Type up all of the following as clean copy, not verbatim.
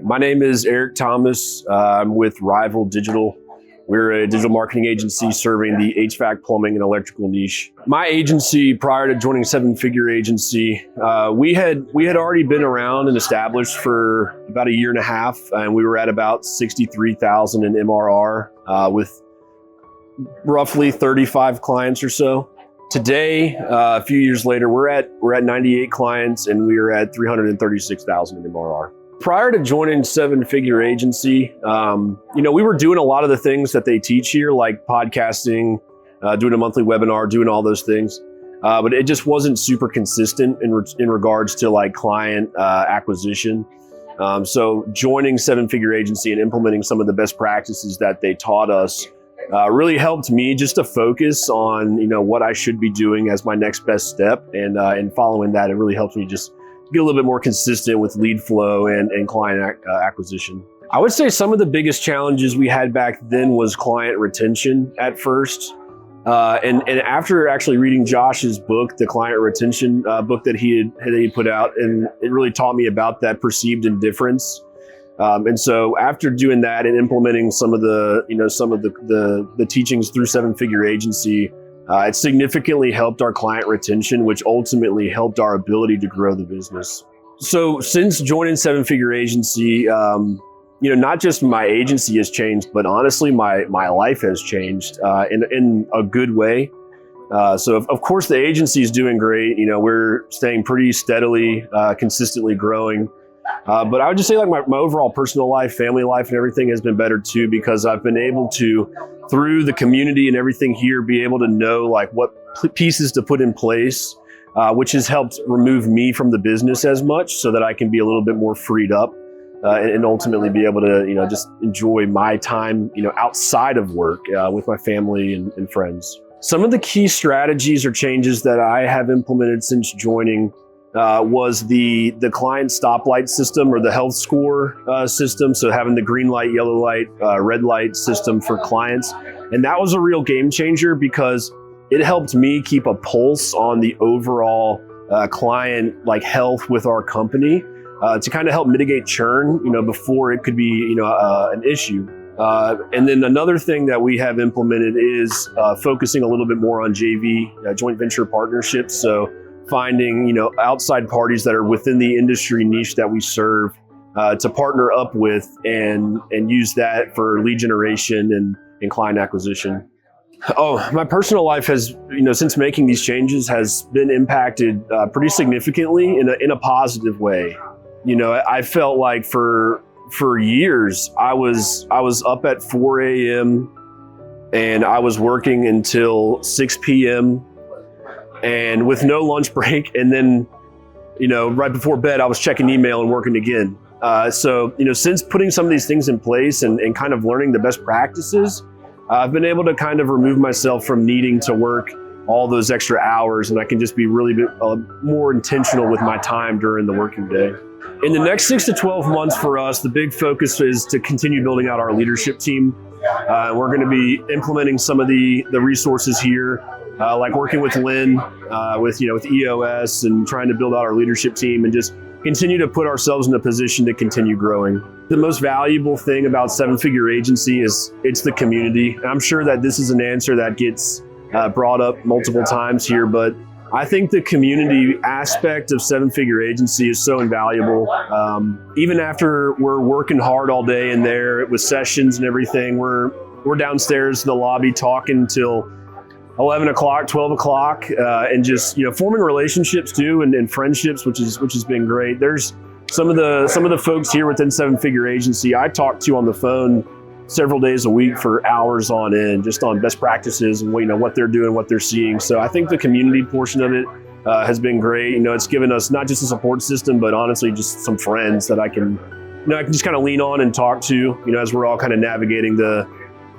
My name is Eric Thomas. I'm with Rival Digital. We're a digital marketing agency serving the HVAC, plumbing, and electrical niche. My agency, prior to joining Seven Figure Agency, we had already been around and established for about a year and a half, and we were at about 63,000 in MRR with roughly 35 clients or so. Today, a few years later, we're at 98 clients, and we are at 336,000 in MRR. Prior to joining Seven Figure Agency, we were doing a lot of the things that they teach here, like podcasting, doing a monthly webinar, doing all those things. But it just wasn't super consistent in regards to like client acquisition. So joining Seven Figure Agency and implementing some of the best practices that they taught us really helped me just to focus on what I should be doing as my next best step, and following that, it really helps me just get a little bit more consistent with lead flow and client acquisition. I would say some of the biggest challenges we had back then was client retention at first. And after actually reading Josh's book, the client retention book that he put out, and it really taught me about that perceived indifference. And so after doing that and implementing some of the teachings through Seven Figure Agency, it significantly helped our client retention, which ultimately helped our ability to grow the business. So since joining Seven Figure Agency, not just my agency has changed, but honestly, my life has changed in a good way. So of course, the agency is doing great. We're staying pretty steadily, consistently growing. But I would just say like my overall personal life, family life, and everything has been better too, because I've been able to, through the community and everything here, be able to know like what pieces to put in place, which has helped remove me from the business as much, so that I can be a little bit more freed up and ultimately be able to, just enjoy my time, outside of work with my family and friends. Some of the key strategies or changes that I have implemented since joining was the client stoplight system, or the health score system. So having the green light, yellow light, red light system for clients. And that was a real game changer, because it helped me keep a pulse on the overall client health with our company to kind of help mitigate churn, before it could be, an issue. And then another thing that we have implemented is focusing a little bit more on JV, joint venture partnerships. So finding, outside parties that are within the industry niche that we serve to partner up with and use that for lead generation and client acquisition. Oh, my personal life has, since making these changes, has been impacted pretty significantly in a positive way. I felt like for years I was up at 4 a.m. and I was working until 6 p.m. and with no lunch break. And then, right before bed, I was checking email and working again. So since putting some of these things in place and kind of learning the best practices, I've been able to kind of remove myself from needing to work all those extra hours, and I can just be really more intentional with my time during the working day. In the next 6 to 12 months for us, the big focus is to continue building out our leadership team. We're going to be implementing some of the resources here, like working with Lynn, with EOS, and trying to build out our leadership team and just continue to put ourselves in a position to continue growing. The most valuable thing about Seven Figure Agency is it's the community. I'm sure that this is an answer that gets brought up multiple times here, but I think the community aspect of Seven Figure Agency is so invaluable. Even after we're working hard all day in there with sessions and everything, we're downstairs in the lobby talking till 11 o'clock, 12 o'clock, and just forming relationships too, and friendships, which has been great. There's some of the folks here within Seven Figure Agency I talk to on the phone several days a week for hours on end, just on best practices and what they're doing, what they're seeing. So I think the community portion of it has been great. It's given us not just a support system, but honestly just some friends that I can just kind of lean on and talk to, as we're all kind of navigating the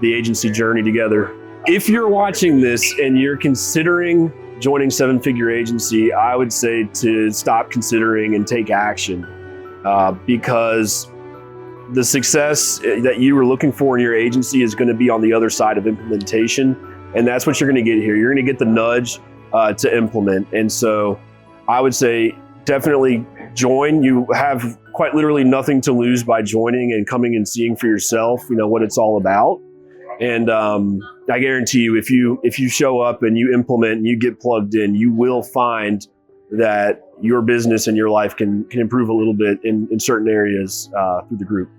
agency journey together. If you're watching this and you're considering joining Seven Figure Agency, I would say to stop considering and take action, because the success that you were looking for in your agency is going to be on the other side of implementation. And that's what you're going to get here. You're going to get the nudge to implement. And so I would say definitely join. You have quite literally nothing to lose by joining and coming and seeing for yourself, what it's all about. And I guarantee you, if you show up and you implement and you get plugged in, you will find that your business and your life can improve a little bit in certain areas through the group.